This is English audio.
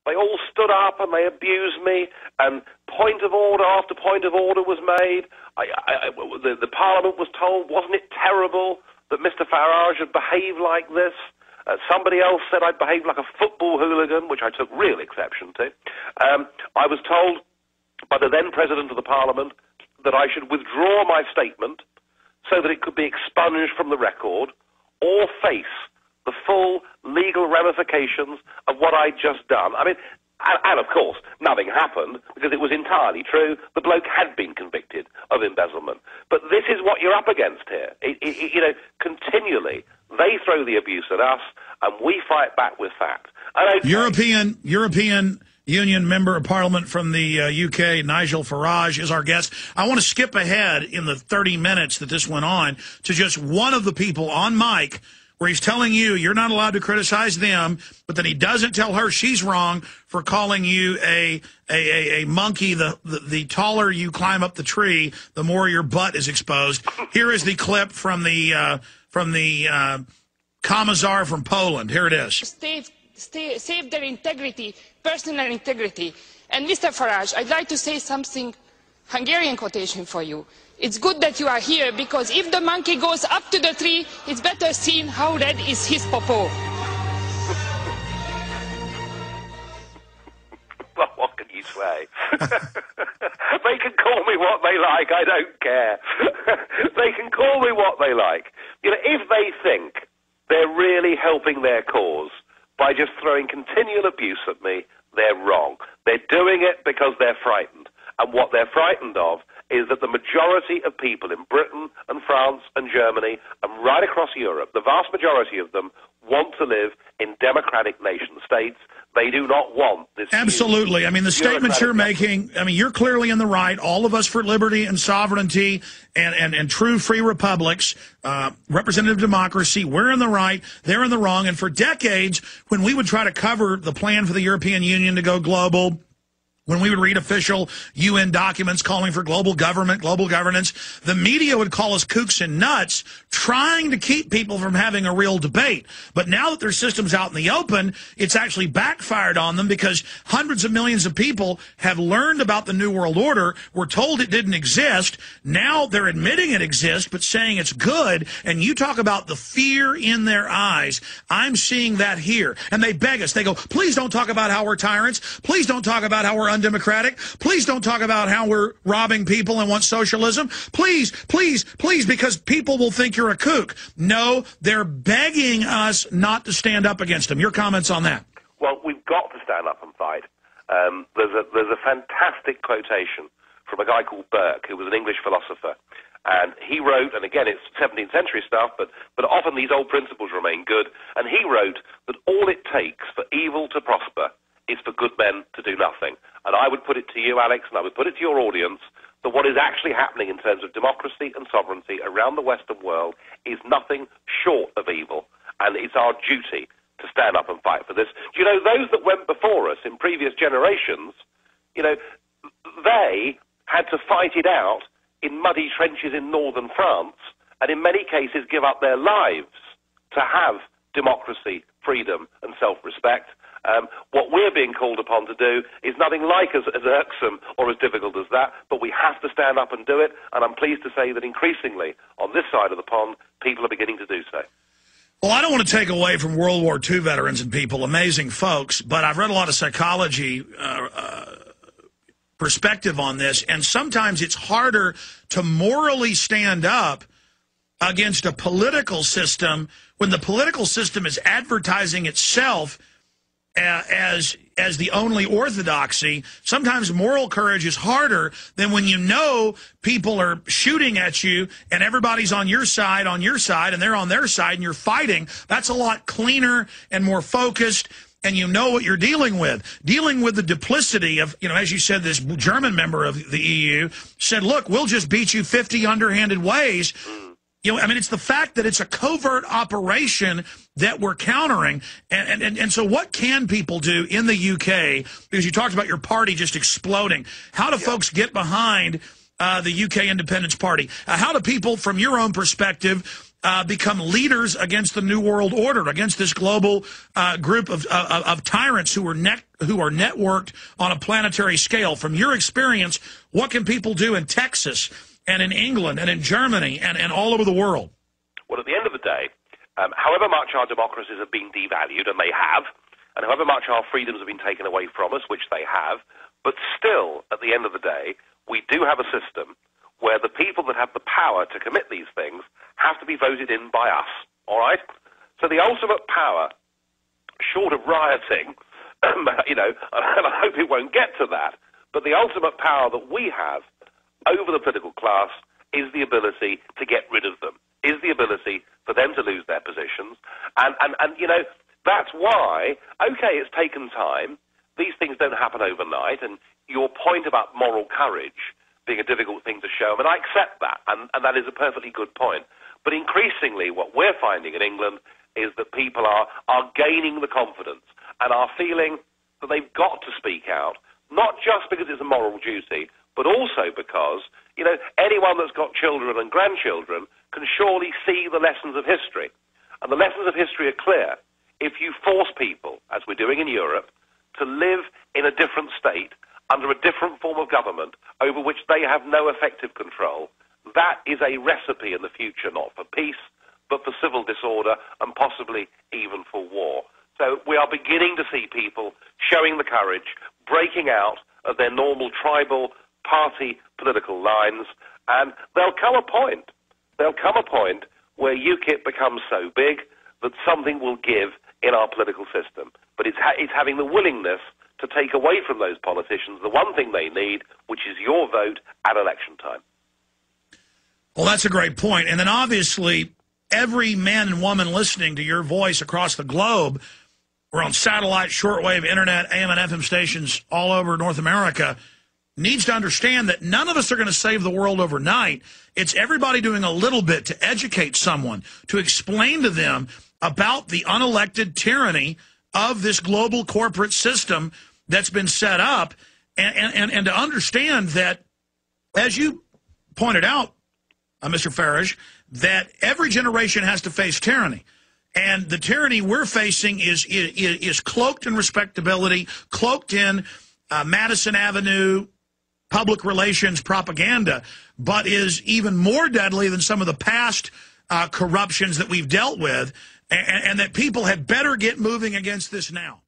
They all stood up and they abused me, and point of order after point of order was made. The Parliament was told, wasn't it terrible that Mr. Farage had behaved like this? Somebody else said I'd behaved like a football hooligan, which I took real exception to. I was told by the then President of the Parliament that I should withdraw my statement so that it could be expunged from the record, or face the full legal ramifications of what I'd just done. I mean, and of course, nothing happened because it was entirely true. The bloke had been convicted of embezzlement. But this is what you're up against here. You know, continually, they throw the abuse at us, and we fight back with fact. European Union Member of Parliament from the UK, Nigel Farage, is our guest. I want to skip ahead in the 30 minutes that this went on to just one of the people on mic where he's telling you you're not allowed to criticize them, but then he doesn't tell her she's wrong for calling you a monkey. The taller you climb up the tree, the more your butt is exposed. Here is the clip from the Commissar from Poland. Here it is. Save their integrity, personal integrity. And Mr. Farage, I'd like to say something, Hungarian quotation for you. It's good that you are here, because if the monkey goes up to the tree, it's better seen how red is his popo. Well, what can you say? They can call me what they like, I don't care. They can call me what they like. You know, if they think they're really helping their cause by just throwing continual abuse at me, they're wrong. They're doing it because they're frightened. And what they're frightened of is that the majority of people in Britain and France and Germany and right across Europe, the vast majority of them, want to live in democratic nation states. They do not want this. Absolutely. I mean, the statements you're making, I mean, you're clearly in the right. All of us for liberty and sovereignty and true free republics, representative democracy, we're in the right, they're in the wrong. And for decades, when we would try to cover the plan for the European Union to go global, when we would read official UN documents calling for global government, global governance, the media would call us kooks and nuts, trying to keep people from having a real debate. But now that their system's out in the open, it's actually backfired on them, because hundreds of millions of people have learned about the New World Order, were told it didn't exist. Now they're admitting it exists, but saying it's good. And you talk about the fear in their eyes. I'm seeing that here. And they beg us. They go, please don't talk about how we're tyrants. Please don't talk about how we're undemocratic. Please don't talk about how we're robbing people and want socialism. Please, please, please, because people will think you're a kook. No, they're begging us not to stand up against them. Your comments on that? Well, we've got to stand up and fight. There's a fantastic quotation from a guy called Burke, who was an English philosopher. And he wrote, and again, it's 17th century stuff, but often these old principles remain good. And he wrote that all it takes for evil to prosper is for good men to do nothing. And I would put it to you, Alex, and I would put it to your audience, that what is actually happening in terms of democracy and sovereignty around the Western world is nothing short of evil. And it's our duty to stand up and fight for this. Do you know, those that went before us in previous generations, you know, they had to fight it out in muddy trenches in northern France, and in many cases give up their lives to have democracy, freedom, and self-respect. What we're being called upon to do is nothing like as irksome or as difficult as that, but we have to stand up and do it, and I'm pleased to say that increasingly on this side of the pond, people are beginning to do so. Well, I don't want to take away from World War II veterans and people, amazing folks, but I've read a lot of psychology perspective on this, and sometimes it's harder to morally stand up against a political system when the political system is advertising itself as the only orthodoxy. Sometimes moral courage is harder than when you know people are shooting at you and everybody's on your side, and they're on their side, and you're fighting. That's a lot cleaner and more focused, and you know what you're dealing with. Dealing with the duplicity of, you know, as you said, this German member of the EU said, look, we'll just beat you 50 underhanded ways. You know, I mean, it's the fact that it's a covert operation that we're countering. And so what can people do in the UK? Because you talked about your party just exploding. How do folks get behind the UK Independence Party? How do people, from your own perspective, become leaders against the New World Order, against this global group of tyrants who are networked on a planetary scale. From your experience, what can people do in Texas and in England and in Germany and all over the world? Well, at the end of the day, however much our democracies have been devalued, and they have, and however much our freedoms have been taken away from us, which they have, but still, at the end of the day, we do have a system where the people that have the power to commit these things have to be voted in by us, all right? So the ultimate power, short of rioting, you know, and I hope it won't get to that, but the ultimate power that we have over the political class is the ability to get rid of them, is the ability for them to lose their positions. And you know, that's why, okay, it's taken time. These things don't happen overnight. And your point about moral courage being a difficult thing to show, I mean, I accept that, and that is a perfectly good point. But increasingly, what we're finding in England is that people are gaining the confidence and are feeling that they've got to speak out, not just because it's a moral duty, but also because, you know, anyone that's got children and grandchildren can surely see the lessons of history. And the lessons of history are clear. If you force people, as we're doing in Europe, to live in a different state, under a different form of government, over which they have no effective control, that is a recipe in the future, not for peace, but for civil disorder and possibly even for war. So we are beginning to see people showing the courage, breaking out of their normal tribal party political lines, and there'll come a point where UKIP becomes so big that something will give in our political system. But it's having the willingness to take away from those politicians the one thing they need, which is your vote at election time. Well, that's a great point. And then obviously, every man and woman listening to your voice across the globe, we're on satellite, shortwave, internet, AM and FM stations all over North America, needs to understand that none of us are going to save the world overnight. It's everybody doing a little bit to educate someone, to explain to them about the unelected tyranny of this global corporate system that's been set up, and to understand that, as you pointed out, Mr. Farage, that every generation has to face tyranny. And the tyranny we're facing is cloaked in respectability, cloaked in Madison Avenue public relations propaganda, but is even more deadly than some of the past corruptions that we've dealt with, and that people had better get moving against this now.